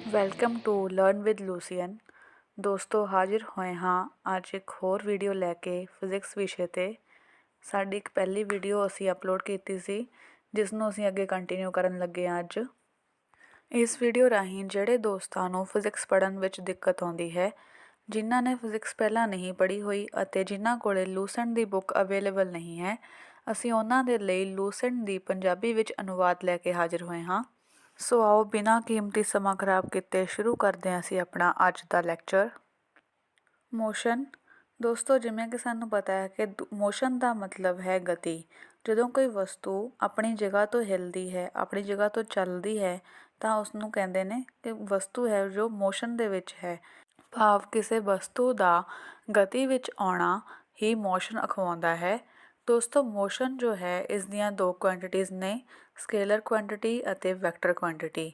Welcome to learn with Lucian. ਦੋਸਤੋ, ਹਾਜ਼ਰ ਹੋਏ ਹਾਂ ਅੱਜ ਇੱਕ ਹੋਰ ਵੀਡੀਓ ਲੈ ਕੇ ਫਿਜ਼ਿਕਸ ਵਿਸ਼ੇ 'ਤੇ। ਸਾਡੀ ਇੱਕ ਪਹਿਲੀ ਵੀਡੀਓ ਅਸੀਂ ਅਪਲੋਡ ਕੀਤੀ ਸੀ, ਜਿਸ ਨੂੰ ਅਸੀਂ ਅੱਗੇ ਕੰਟੀਨਿਊ ਕਰਨ ਲੱਗੇ ਹਾਂ ਅੱਜ। ਇਸ ਵੀਡੀਓ ਰਾਹੀਂ ਜਿਹੜੇ ਦੋਸਤਾਂ ਨੂੰ ਫਿਜ਼ਿਕਸ ਪੜ੍ਹਨ ਵਿੱਚ ਦਿੱਕਤ ਆਉਂਦੀ ਹੈ, ਜਿਨ੍ਹਾਂ ਨੇ ਫਿਜ਼ਿਕਸ ਪਹਿਲਾਂ ਨਹੀਂ ਪੜ੍ਹੀ ਹੋਈ ਅਤੇ ਜਿਨ੍ਹਾਂ ਕੋਲ ਲੂਸੈਂਟ ਦੀ ਬੁੱਕ ਅਵੇਲੇਬਲ ਨਹੀਂ ਹੈ, ਅਸੀਂ ਉਹਨਾਂ ਦੇ ਲਈ ਲੂਸੈਂਟ ਦੀ ਪੰਜਾਬੀ ਵਿੱਚ ਅਨੁਵਾਦ ਲੈ ਕੇ ਹਾਜ਼ਰ ਹੋਏ ਹਾਂ। ਸੋ ਆਓ ਬਿਨਾਂ ਕੀਮਤੀ ਸਮਾਂ ਖਰਾਬ ਕੀਤੇ ਸ਼ੁਰੂ ਕਰਦੇ ਹਾਂ ਅਸੀਂ ਆਪਣਾ ਅੱਜ ਦਾ ਲੈਕਚਰ। ਮੋਸ਼ਨ। ਦੋਸਤੋ, ਜਿਵੇਂ ਕਿ ਸਾਨੂੰ ਪਤਾ ਹੈ ਕਿ ਮੋਸ਼ਨ ਦਾ ਮਤਲਬ ਹੈ ਗਤੀ। ਜਦੋਂ ਕੋਈ ਵਸਤੂ ਆਪਣੀ ਜਗ੍ਹਾ ਤੋਂ ਹਿੱਲਦੀ ਹੈ, ਆਪਣੀ ਜਗ੍ਹਾ ਤੋਂ ਚੱਲਦੀ ਹੈ, ਤਾਂ ਉਸ ਨੂੰ ਕਹਿੰਦੇ ਨੇ ਕਿ ਵਸਤੂ ਹੈ ਜੋ ਮੋਸ਼ਨ ਦੇ ਵਿੱਚ ਹੈ। ਭਾਵ ਕਿਸੇ ਵਸਤੂ ਦਾ ਗਤੀ ਵਿੱਚ ਆਉਣਾ ਹੀ ਮੋਸ਼ਨ ਅਖਵਾਉਂਦਾ ਹੈ। ਦੋਸਤੋ, ਮੋਸ਼ਨ ਜੋ ਹੈ ਇਸ ਦੀਆਂ ਦੋ ਕੁਆਂਟੀਟੀਜ਼ ਨੇ, ਸਕੇਲਰ ਕੁਆਂਟੀਟੀ ਅਤੇ ਵੈਕਟਰ ਕੁਆਂਟੀਟੀ।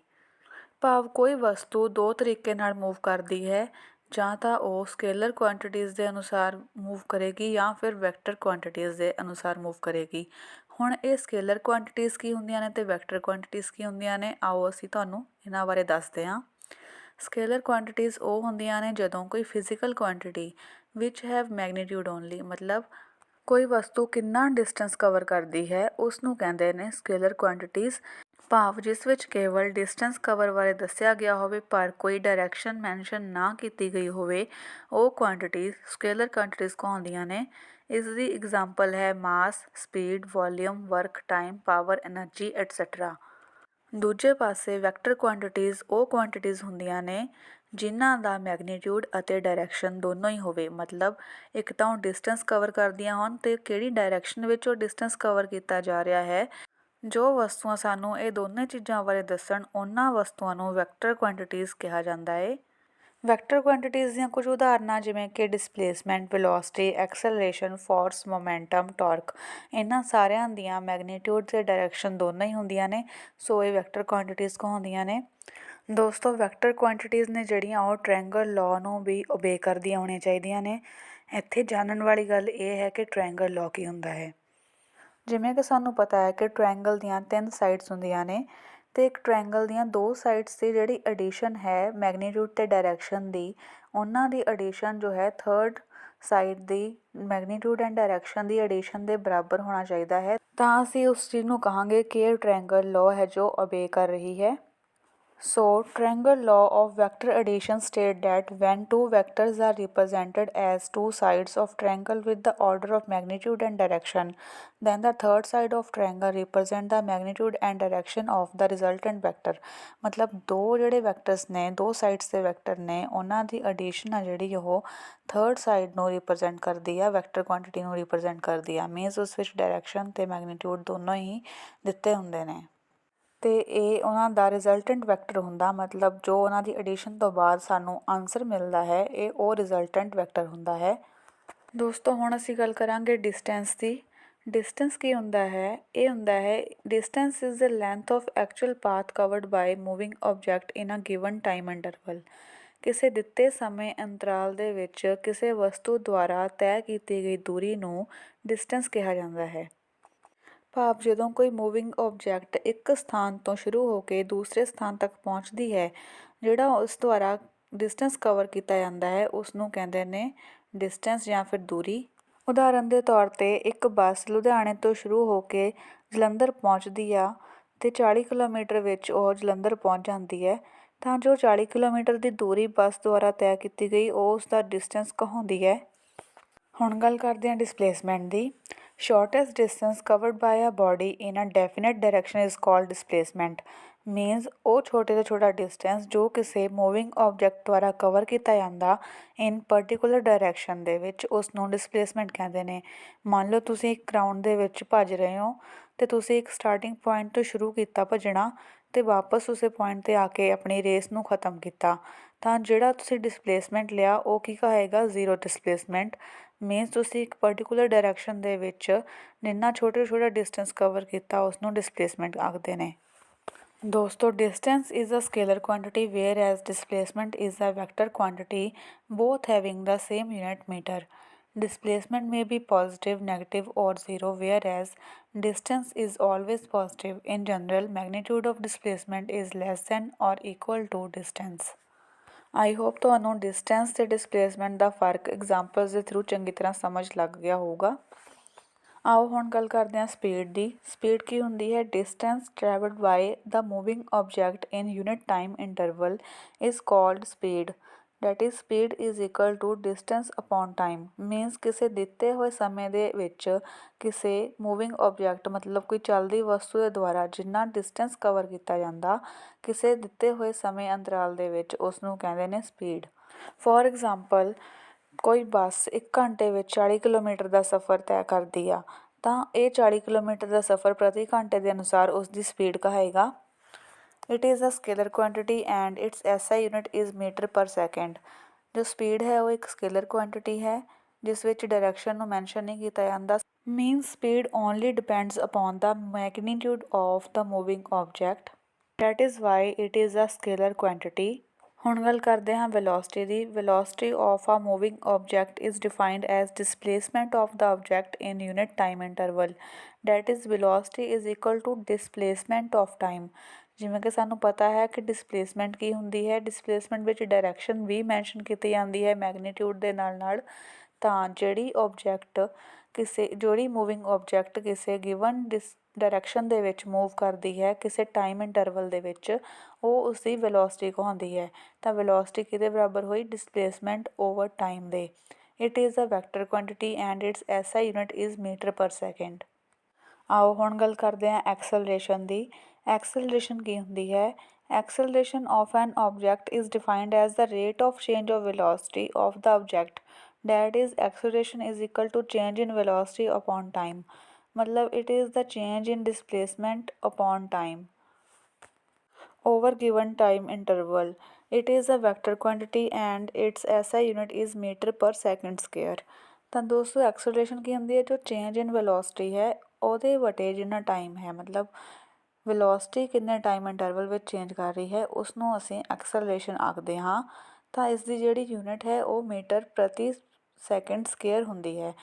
ਭਾਵ ਕੋਈ ਵਸਤੂ ਦੋ ਤਰੀਕੇ ਨਾਲ ਮੂਵ ਕਰਦੀ ਹੈ, ਜਾਂ ਤਾਂ ਉਹ ਸਕੇਲਰ ਕੁਆਂਟੀਟੀਜ਼ ਦੇ ਅਨੁਸਾਰ ਮੂਵ ਕਰੇਗੀ ਜਾਂ ਫਿਰ ਵੈਕਟਰ ਕੁਆਂਟੀਟੀਜ਼ ਦੇ ਅਨੁਸਾਰ ਮੂਵ ਕਰੇਗੀ। ਹੁਣ ਇਹ ਸਕੇਲਰ ਕੁਆਂਟੀਟੀਜ਼ ਕੀ ਹੁੰਦੀਆਂ ਨੇ ਅਤੇ ਵੈਕਟਰ ਕੁਆਂਟੀਟੀਜ਼ ਕੀ ਹੁੰਦੀਆਂ ਨੇ, ਆਓ ਅਸੀਂ ਤੁਹਾਨੂੰ ਇਹਨਾਂ ਬਾਰੇ ਦੱਸਦੇ ਹਾਂ। ਸਕੇਲਰ ਕੁਆਂਟੀਟੀਜ਼ ਉਹ ਹੁੰਦੀਆਂ ਨੇ ਜਦੋਂ ਕੋਈ physical quantity which have magnitude only, ਮਤਲਬ ਕੋਈ ਵਸਤੂ ਕਿੰਨਾ ਡਿਸਟੈਂਸ ਕਵਰ ਕਰਦੀ ਹੈ ਉਸ ਨੂੰ ਕਹਿੰਦੇ ਨੇ ਸਕੇਲਰ ਕੁਆਂਟੀਟੀਜ਼। ਭਾਵ ਜਿਸ ਵਿੱਚ ਕੇਵਲ ਡਿਸਟੈਂਸ ਕਵਰ ਬਾਰੇ ਦੱਸਿਆ ਗਿਆ ਹੋਵੇ ਪਰ ਕੋਈ ਡਾਇਰੈਕਸ਼ਨ ਮੈਂਸ਼ਨ ਨਾ ਕੀਤੀ ਗਈ ਹੋਵੇ, ਉਹ ਕੁਆਂਟੀਟੀਜ਼ ਸਕੇਲਰ ਕੁਆਂਟੀਟੀਜ਼ ਕਹਾਉਂਦੀਆਂ ਨੇ। ਇਸ ਦੀ ਇਗਜ਼ਾਮਪਲ ਹੈ mass, speed, volume, work, time, power, energy et cetera. ਦੂਜੇ ਪਾਸੇ ਵੈਕਟਰ ਕੁਆਂਟੀਟੀਜ਼ ਉਹ ਕੁਆਂਟੀਟੀਜ਼ ਹੁੰਦੀਆਂ ਨੇ ਜਿਨ੍ਹਾਂ ਦਾ ਮੈਗਨੀਟਿਊਡ ਅਤੇ ਡਾਇਰੈਕਸ਼ਨ ਦੋਨੋਂ ਹੀ ਹੋਵੇ, ਮਤਲਬ ਇੱਕ ਤਾਂ ਉਹ ਡਿਸਟੈਂਸ ਕਵਰ ਕਰਦੀਆਂ ਹੋਣ ਅਤੇ ਕਿਹੜੀ ਡਾਇਰੈਕਸ਼ਨ ਵਿੱਚ ਉਹ ਡਿਸਟੈਂਸ ਕਵਰ ਕੀਤਾ ਜਾ ਰਿਹਾ ਹੈ। ਜੋ ਵਸਤੂਆਂ ਸਾਨੂੰ ਇਹ ਦੋਨੇ ਚੀਜ਼ਾਂ ਬਾਰੇ ਦੱਸਣ, ਉਹਨਾਂ ਵਸਤੂਆਂ ਨੂੰ ਵੈਕਟਰ ਕੁਆਂਟੀਟੀਜ਼ ਕਿਹਾ ਜਾਂਦਾ ਹੈ। ਵੈਕਟਰ ਕੁਆਂਟੀਟੀਜ਼ ਦੀਆਂ ਕੁਝ ਉਦਾਹਰਨਾਂ ਜਿਵੇਂ ਕਿ displacement, velocity, acceleration, force, momentum, torque, ਇਹਨਾਂ ਸਾਰਿਆਂ ਦੀਆਂ ਮੈਗਨੀਟਿਊਡ ਅਤੇ ਡਾਇਰੈਕਸ਼ਨ ਦੋਨੋਂ ਹੀ ਹੁੰਦੀਆਂ ਨੇ, ਸੋ ਇਹ ਵੈਕਟਰ ਕੁਆਂਟੀਟੀਜ਼ ਕਹਾਉਂਦੀਆਂ ਨੇ। ਦੋਸਤੋ, ਵੈਕਟਰ ਕੁਆਂਟੀਟੀਜ਼ ਨੇ ਜਿਹੜੀਆਂ ਉਹ ਟ੍ਰਾਇੰਗਲ ਲਾਅ ਨੂੰ ਵੀ ਓਬੇ ਕਰਦੀਆਂ ਹੋਣੀਆਂ ਚਾਹੀਦੀਆਂ ਨੇ। ਇੱਥੇ ਜਾਣਨ ਵਾਲੀ ਗੱਲ ਇਹ ਹੈ ਕਿ ਟ੍ਰਾਇੰਗਲ ਲਾਅ ਕੀ ਹੁੰਦਾ ਹੈ। ਜਿਵੇਂ ਕਿ ਸਾਨੂੰ ਪਤਾ ਹੈ ਕਿ ਟ੍ਰਾਇੰਗਲ ਦੀਆਂ 3 ਸਾਈਡਸ ਹੁੰਦੀਆਂ ਨੇ ਅਤੇ ਇੱਕ ਟ੍ਰਾਇੰਗਲ ਦੀਆਂ 2 ਸਾਈਡਸ ਦੀ ਜਿਹੜੀ ਐਡੀਸ਼ਨ ਹੈ ਮੈਗਨੀਟਿਊਡ ਅਤੇ ਡਾਇਰੈਕਸ਼ਨ ਦੀ, ਉਹਨਾਂ ਦੀ ਐਡੀਸ਼ਨ ਜੋ ਹੈ third side the magnitude and direction the edition ਦੇ ਬਰਾਬਰ ਹੋਣਾ ਚਾਹੀਦਾ ਹੈ, ਤਾਂ ਅਸੀਂ ਉਸ ਚੀਜ਼ ਨੂੰ ਕਹਾਂਗੇ ਕਿ ਇਹ ਟ੍ਰਾਇੰਗਲ ਲਾਅ ਹੈ ਜੋ ਓਬੇ ਕਰ ਰਹੀ ਹੈ। So, triangle law of vector addition state that when two vectors are represented as two sides of triangle with the order of magnitude and direction, then the third side of triangle represent the magnitude and direction of the resultant vector। ਮਤਲਬ ਦੋ ਜਿਹੜੇ vectors ਨੇ, ਦੋ sides ਦੇ vector ਨੇ, ਉਹਨਾਂ ਦੀ edition ਆ ਜਿਹੜੀ ਉਹ ਥਰਡ ਸਾਈਡ ਨੂੰ ਰਿਪਰਜੈਂਟ ਕਰਦੀ ਆ, ਵੈਕਟਰ ਕੁਆਂਟੀਟੀ ਨੂੰ ਰਿਪਰਜੈਂਟ ਕਰਦੀ ਆ। ਮੀਨਸ ਉਸ ਵਿੱਚ ਡਾਇਰੈਕਸ਼ਨ ਅਤੇ ਮੈਗਨੀਟਿਊਡ ਦੋਨੋਂ ਹੀ ਦਿੱਤੇ ਹੁੰਦੇ ਨੇ ਅਤੇ ਇਹ ਉਹਨਾਂ ਦਾ ਰਿਜ਼ਲਟੈਂਟ ਵੈਕਟਰ ਹੁੰਦਾ, ਮਤਲਬ ਜੋ ਉਹਨਾਂ ਦੀ ਐਡੀਸ਼ਨ ਤੋਂ ਬਾਅਦ ਸਾਨੂੰ ਆਨਸਰ ਮਿਲਦਾ ਹੈ, ਇਹ ਉਹ ਰਿਜ਼ਲਟੈਂਟ ਵੈਕਟਰ ਹੁੰਦਾ ਹੈ। ਦੋਸਤੋ, ਹੁਣ ਅਸੀਂ ਗੱਲ ਕਰਾਂਗੇ ਡਿਸਟੈਂਸ ਦੀ। ਡਿਸਟੈਂਸ ਕੀ ਹੁੰਦਾ ਹੈ? ਇਹ ਹੁੰਦਾ ਹੈ distance is the length of actual path covered by moving object in a given time interval. ਕਿਸੇ ਦਿੱਤੇ ਸਮੇਂ ਅੰਤਰਾਲ ਦੇ ਵਿੱਚ ਕਿਸੇ ਵਸਤੂ ਦੁਆਰਾ ਤੈਅ ਕੀਤੀ ਗਈ ਦੂਰੀ ਨੂੰ ਡਿਸਟੈਂਸ ਕਿਹਾ ਜਾਂਦਾ ਹੈ। ਭਾਵ ਜਦੋਂ ਕੋਈ ਮੂਵਿੰਗ ਆਬਜੈਕਟ ਇੱਕ ਸਥਾਨ ਤੋਂ ਸ਼ੁਰੂ ਹੋ ਕੇ ਦੂਸਰੇ ਸਥਾਨ ਤੱਕ ਪਹੁੰਚਦੀ ਹੈ, ਜਿਹੜਾ ਉਸ ਦੁਆਰਾ ਡਿਸਟੈਂਸ ਕਵਰ ਕੀਤਾ ਜਾਂਦਾ ਹੈ ਉਸ ਨੂੰ ਕਹਿੰਦੇ ਨੇ ਡਿਸਟੈਂਸ ਜਾਂ ਫਿਰ ਦੂਰੀ। ਉਦਾਹਰਨ ਦੇ ਤੌਰ 'ਤੇ ਇੱਕ ਬੱਸ ਲੁਧਿਆਣੇ ਤੋਂ ਸ਼ੁਰੂ ਹੋ ਕੇ ਜਲੰਧਰ ਪਹੁੰਚਦੀ ਆ ਅਤੇ 40 ਕਿਲੋਮੀਟਰ ਵਿੱਚ ਉਹ ਜਲੰਧਰ ਪਹੁੰਚ ਜਾਂਦੀ ਹੈ, ਤਾਂ ਜੋ 40 ਕਿਲੋਮੀਟਰ ਦੀ ਦੂਰੀ ਬੱਸ ਦੁਆਰਾ ਤੈਅ ਕੀਤੀ ਗਈ ਉਹ ਉਸ ਦਾ ਡਿਸਟੈਂਸ ਕਹਾਉਂਦੀ ਹੈ। ਹੁਣ ਗੱਲ ਕਰਦੇ ਹਾਂ ਡਿਸਪਲੇਸਮੈਂਟ ਦੀ। Shortest distance covered by a body in a definite direction is called displacement. Means ਉਹ ਛੋਟੇ ਤੋਂ ਛੋਟਾ ਡਿਸਟੈਂਸ ਜੋ ਕਿਸੇ ਮੂਵਿੰਗ ਆਬਜੈਕਟ ਦੁਆਰਾ ਕਵਰ ਕੀਤਾ ਜਾਂਦਾ ਇਨ ਪਰਟੀਕੂਲਰ ਡਾਇਰੈਕਸ਼ਨ ਦੇ ਵਿੱਚ, ਉਸ ਨੂੰ ਡਿਸਪਲੇਸਮੈਂਟ ਕਹਿੰਦੇ ਨੇ। ਮੰਨ ਲਓ ਤੁਸੀਂ ਇੱਕ ਗਰਾਊਂਡ ਦੇ ਵਿੱਚ ਭੱਜ ਰਹੇ ਹੋ ਅਤੇ ਤੁਸੀਂ ਇੱਕ ਸਟਾਰਟਿੰਗ ਪੁਆਇੰਟ ਤੋਂ ਸ਼ੁਰੂ ਕੀਤਾ ਭੱਜਣਾ ਅਤੇ ਵਾਪਸ ਉਸੇ ਪੁਆਇੰਟ 'ਤੇ ਆ ਕੇ ਆਪਣੀ ਰੇਸ ਨੂੰ ਖ਼ਤਮ ਕੀਤਾ, ਤਾਂ ਜਿਹੜਾ ਤੁਸੀਂ ਡਿਸਪਲੇਸਮੈਂਟ ਲਿਆ ਉਹ ਕੀ ਕਹੇਗਾ? Zero displacement. ਮੀਨਸ ਤੁਸੀਂ ਇੱਕ ਪਰਟੀਕੂਲਰ ਡਾਇਰੈਕਸ਼ਨ ਦੇ ਵਿੱਚ ਜਿੰਨਾ ਛੋਟਾ ਛੋਟਾ ਡਿਸਟੈਂਸ ਕਵਰ ਕੀਤਾ ਉਸ ਨੂੰ ਡਿਸਪਲੇਸਮੈਂਟ ਆਖਦੇ ਨੇ। ਦੋਸਤੋ, distance is a scalar quantity whereas displacement is a vector quantity, both having the same unit metre. Displacement may be positive, negative, or zero, whereas distance is always positive. In general, magnitude of displacement is less than or equal to distance. I hope ਤੁਹਾਨੂੰ distance ਤੇ displacement ਦਾ ਫਰਕ examples ਦੇ through ਚੰਗੀ ਤਰ੍ਹਾਂ ਸਮਝ ਲੱਗ ਗਿਆ ਹੋਊਗਾ। ਆਓ ਹੁਣ ਗੱਲ ਕਰਦੇ ਹਾਂ ਸਪੀਡ ਦੀ। ਸਪੀਡ ਕੀ ਹੁੰਦੀ ਹੈ? Distance travelled by the moving object in unit time interval is called speed. That is speed is equal to distance upon time. Means ਕਿਸੇ ਦਿੱਤੇ ਹੋਏ ਸਮੇਂ ਦੇ ਵਿੱਚ ਕਿਸੇ ਮੂਵਿੰਗ ਆਬਜੈਕਟ ਮਤਲਬ ਕੋਈ ਚੱਲਦੀ ਵਸਤੂ ਦੇ ਦੁਆਰਾ ਜਿੰਨਾ ਡਿਸਟੈਂਸ ਕਵਰ ਕੀਤਾ ਜਾਂਦਾ ਕਿਸੇ ਦਿੱਤੇ ਹੋਏ ਸਮੇਂ ਅੰਤਰਾਲ ਦੇ ਵਿੱਚ ਉਸ ਨੂੰ ਕਹਿੰਦੇ ਨੇ ਸਪੀਡ। ਫੋਰ ਐਗਜ਼ਾਮਪਲ ਕੋਈ ਬੱਸ 1 ਘੰਟੇ ਵਿੱਚ 40 ਕਿਲੋਮੀਟਰ ਦਾ ਸਫ਼ਰ ਤੈਅ ਕਰਦੀ ਆ ਤਾਂ ਇਹ 40 ਕਿਲੋਮੀਟਰ ਦਾ ਸਫ਼ਰ ਪ੍ਰਤੀ ਘੰਟੇ ਦੇ ਅਨੁਸਾਰ ਉਸ ਦੀ ਸਪੀਡ ਕਹਾਏਗਾ। It is a scalar quantity and its SI unit is metre per second. ਜੋ ਸਪੀਡ ਹੈ ਉਹ ਇੱਕ ਸਕੇਲਰ ਕੁਆਂਟਿਟੀ ਹੈ ਜਿਸ ਵਿੱਚ ਡਾਇਰੈਕਸ਼ਨ ਨੂੰ ਮੈਂਸ਼ਨ ਨਹੀਂ ਕੀਤਾ ਜਾਂਦਾ। Means speed only depends upon the magnitude of the moving object. That is why it is a scalar quantity. ਹੁਣ ਗੱਲ ਕਰਦੇ ਹਾਂ ਵੈਲੋਸਿਟੀ ਦੀ। Velocity of a moving object is defined as displacement of the object in unit time interval. That is velocity is equal to displacement of time. ਜਿਵੇਂ ਕਿ ਸਾਨੂੰ ਪਤਾ ਹੈ ਕਿ ਡਿਸਪਲੇਸਮੈਂਟ ਕੀ ਹੁੰਦੀ ਹੈ। ਡਿਸਪਲੇਸਮੈਂਟ ਵਿੱਚ ਡਾਇਰੈਕਸ਼ਨ ਵੀ ਮੈਂਸ਼ਨ ਕੀਤੀ ਜਾਂਦੀ ਹੈ ਮੈਗਨੀਟਿਊਡ ਦੇ ਨਾਲ। ਤਾਂ ਜਿਹੜੀ ਮੂਵਿੰਗ ਆਬਜੈਕਟ ਕਿਸੇ ਗਿਵਨ ਡਾਇਰੈਕਸ਼ਨ ਦੇ ਵਿੱਚ ਮੂਵ ਕਰਦੀ ਹੈ ਕਿਸੇ ਟਾਈਮ ਇੰਟਰਵਲ ਦੇ ਵਿੱਚ ਉਹ ਉਸਦੀ ਵੈਲੋਸਿਟੀ ਕਹਾਉਂਦੀ ਹੈ। ਤਾਂ ਵੈਲੋਸਿਟੀ ਕਿਹਦੇ ਬਰਾਬਰ ਹੋਈ? ਡਿਸਪਲੇਸਮੈਂਟ ਓਵਰ ਟਾਈਮ ਦੇ। It is a vector quantity and its SI unit is metre per second. ਆਓ ਹੁਣ ਗੱਲ ਕਰਦੇ ਹਾਂ ਐਕਸਲਰੇਸ਼ਨ ਦੀ। ਐਕਸਲਰੇਸ਼ਨ ਕੀ ਹੁੰਦੀ ਹੈ? Acceleration of an object is defined as the rate of change of velocity of the object. That is acceleration is equal to change in velocity upon time. ਮਤਲਬ it is the change in displacement upon time over given time interval. It is a vector quantity and its SI unit is meter per second square। ਤਾਂ ਦੋਸਤੋ acceleration ਕੀ ਹੁੰਦੀ ਹੈ? ਜੋ change in velocity ਹੈ ਉਹਦੇ ਵਟੇ ਜਿੰਨਾ ਟਾਈਮ ਹੈ ਮਤਲਬ ਵੈਲੋਸਿਟੀ ਕਿੰਨੇ ਟਾਈਮ ਇੰਟਰਵਲ ਵਿੱਚ ਚੇਂਜ ਕਰ ਰਹੀ ਹੈ ਉਸ ਨੂੰ ਅਸੀਂ ਐਕਸਲਰੇਸ਼ਨ ਆਖਦੇ ਹਾਂ। ਤਾਂ ਇਸ ਦੀ ਜਿਹੜੀ ਯੂਨਿਟ ਹੈ ਉਹ ਮੀਟਰ ਪ੍ਰਤੀ ਸੈਕਿੰਡ ਸਕੁਅਰ ਹੁੰਦੀ ਹੈ।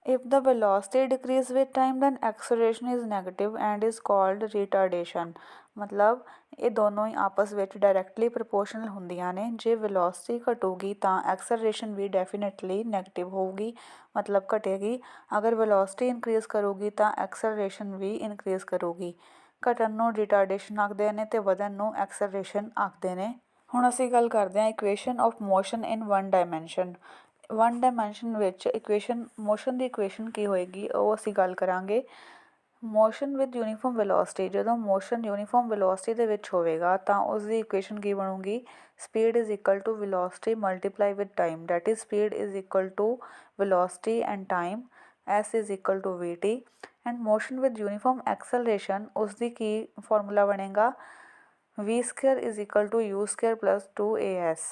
If the velocity decrease with time then acceleration is negative and is called retardation। ਮਤਲਬ ਇਹ ਦੋਨੋਂ ਹੀ ਆਪਸ ਵਿੱਚ ਡਾਇਰੈਕਟਲੀ ਪ੍ਰਪੋਰਸ਼ਨਲ ਹੁੰਦੀਆਂ ਨੇ। ਜੇ ਵੈਲੋਸਿਟੀ ਘਟੂਗੀ ਤਾਂ ਐਕਸਲਰੇਸ਼ਨ ਵੀ ਡੈਫੀਨੇਟਲੀ ਨੈਗੇਟਿਵ ਹੋਊਗੀ ਮਤਲਬ ਘਟੇਗੀ। ਅਗਰ ਵੈਲੋਸਿਟੀ ਇਨਕਰੀਜ਼ ਕਰੂਗੀ ਤਾਂ ਐਕਸਲਰੇਸ਼ਨ ਵੀ ਇਨਕਰੀਜ਼ ਕਰੂਗੀ। ਘਟਣ ਨੂੰ ਰਿਟਾਰਡੇਸ਼ਨ ਆਖਦੇ ਨੇ ਅਤੇ ਵਧਣ ਨੂੰ ਐਕਸਲਰੇਸ਼ਨ ਆਖਦੇ ਨੇ। ਹੁਣ ਅਸੀਂ ਗੱਲ ਕਰਦੇ ਹਾਂ equation of motion in one dimension. One dimension ਵਿੱਚ ਮੋਸ਼ਨ ਦੀ ਇਕੁਏਸ਼ਨ ਕੀ ਹੋਏਗੀ ਉਹ ਅਸੀਂ ਗੱਲ ਕਰਾਂਗੇ। Motion with uniform velocity. ਜਦੋਂ ਮੋਸ਼ਨ ਯੂਨੀਫਾਰਮ ਵੈਲੋਸਿਟੀ ਦੇ ਵਿੱਚ ਹੋਵੇਗਾ ਤਾਂ ਉਸ ਦੀ ਇਕੁਏਸ਼ਨ ਕੀ ਬਣੂਗੀ? Speed is equal to velocity multiply with time. That is speed is equal to velocity and time S is equal to V T. And motion with uniform acceleration ਉਸ ਦੀ ਕੀ ਫਾਰਮੂਲਾ ਬਣੇਗਾ? V square is equal to you square plus 2as।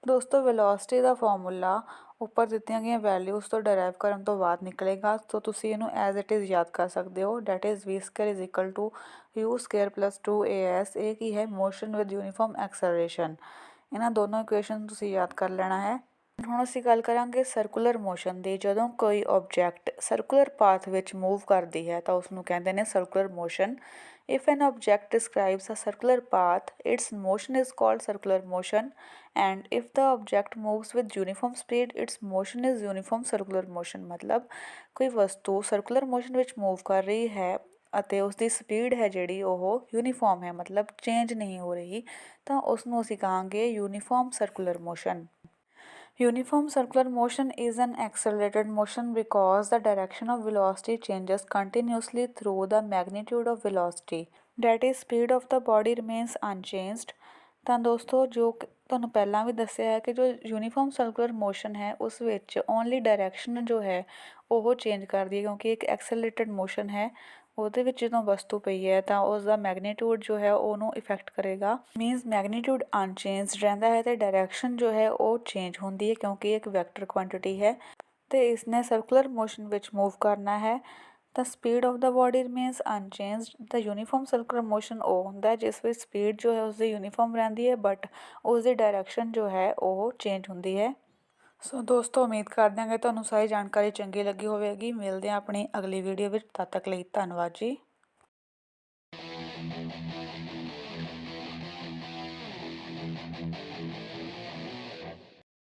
ਦੋਸਤੋ velocity ਦਾ formula ਉੱਪਰ ਦਿੱਤੀਆਂ ਗਈਆਂ values ਤੋਂ drive ਕਰਨ ਤੋਂ ਬਾਅਦ ਨਿਕਲੇਗਾ। ਸੋ ਤੁਸੀਂ ਇਹਨੂੰ ਐਜ਼ ਇਟ ਇਜ਼ ਯਾਦ ਕਰ ਸਕਦੇ ਹੋ। That is v square is equal to you square plus 2as। ਇਹ ਕੀ ਹੈ? Motion with uniform acceleration. ਇਹਨਾਂ ਦੋਨੋਂ ਇਕੁਏਸ਼ਨ ਤੁਸੀਂ ਯਾਦ ਕਰ ਲੈਣਾ ਹੈ। ਹੁਣ ਅਸੀਂ ਗੱਲ ਕਰਾਂਗੇ ਸਰਕੂਲਰ ਮੋਸ਼ਨ ਦੀ। ਜਦੋਂ ਕੋਈ ਆਬਜੈਕਟ ਸਰਕੂਲਰ ਪਾਥ ਵਿੱਚ ਮੂਵ ਕਰਦੀ ਹੈ ਤਾਂ ਉਸਨੂੰ ਕਹਿੰਦੇ ਨੇ circular motion. If an object describes a circular path, its motion is called circular motion, and if the object moves with uniform speed, its motion is uniform circular motion। ਮਤਲਬ ਕੋਈ ਵਸਤੂ ਸਰਕੂਲਰ ਮੋਸ਼ਨ ਵਿੱਚ move ਕਰ ਰਹੀ ਹੈ ਅਤੇ ਉਸਦੀ speed ਹੈ ਜਿਹੜੀ ਉਹ ਯੂਨੀਫਾਰਮ ਹੈ ਮਤਲਬ ਚੇਂਜ ਨਹੀਂ ਹੋ ਰਹੀ ਤਾਂ ਉਸ ਨੂੰ ਅਸੀਂ ਕਹਾਂਗੇ uniform circular motion. Uniform circular motion is an accelerated motion because the direction of velocity changes continuously through the magnitude of velocity, that is speed of the body remains unchanged। ਤਾਂ ਦੋਸਤੋ ਜੋ ਤੁਹਾਨੂੰ ਪਹਿਲਾਂ ਵੀ ਦੱਸਿਆ ਹੈ ਕਿ ਜੋ ਯੂਨੀਫਾਰਮ ਸਰਕੂਲਰ ਮੋਸ਼ਨ ਹੈ ਉਸ ਵਿੱਚ ਓਨਲੀ ਡਾਇਰੈਕਸ਼ਨ ਜੋ ਹੈ ਉਹ ਚੇਂਜ ਕਰਦੀ ਹੈ ਕਿਉਂਕਿ ਇੱਕ ਐਕਸਲਰੇਟਡ ਮੋਸ਼ਨ ਹੈ। ਉਹਦੇ ਵਿੱਚ ਜਦੋਂ ਵਸਤੂ ਪਈ ਹੈ ਤਾਂ ਉਸ ਦਾ ਮੈਗਨੀਟਿਊਡ ਜੋ ਹੈ ਉਹਨੂੰ ਇਫੈਕਟ ਕਰੇਗਾ। ਮੀਨਸ ਮੈਗਨੀਟਿਊਡ ਅਨਚੇਂਜਡ ਰਹਿੰਦਾ ਹੈ ਅਤੇ ਡਾਇਰੈਕਸ਼ਨ ਜੋ ਹੈ ਉਹ ਚੇਂਜ ਹੁੰਦੀ ਹੈ ਕਿਉਂਕਿ ਇੱਕ ਵੈਕਟਰ ਕੁਆਂਟਿਟੀ ਹੈ ਅਤੇ ਇਸਨੇ ਸਰਕੂਲਰ ਮੋਸ਼ਨ ਵਿੱਚ ਮੂਵ ਕਰਨਾ ਹੈ। ਤਾਂ speed of the body remains unchanged. The uniform circular motion ਉਹ ਹੁੰਦਾ ਜਿਸ ਵਿੱਚ ਸਪੀਡ ਜੋ ਹੈ ਉਸਦੀ ਯੂਨੀਫਾਰਮ ਰਹਿੰਦੀ ਹੈ ਬਟ ਉਸਦੀ ਡਾਇਰੈਕਸ਼ਨ ਜੋ ਹੈ ਉਹ ਚੇਂਜ ਹੁੰਦੀ ਹੈ। ਸੋ ਦੋਸਤੋ ਉਮੀਦ ਕਰਦੇ ਹਾਂ ਕਿ ਤੁਹਾਨੂੰ ਸਾਰੀ ਜਾਣਕਾਰੀ ਚੰਗੀ ਲੱਗੀ ਹੋਵੇਗੀ। ਮਿਲਦੇ ਹਾਂ ਆਪਣੀ ਅਗਲੀ ਵੀਡੀਓ ਵਿੱਚ, ਤਦ ਤੱਕ ਲਈ ਧੰਨਵਾਦ ਜੀ।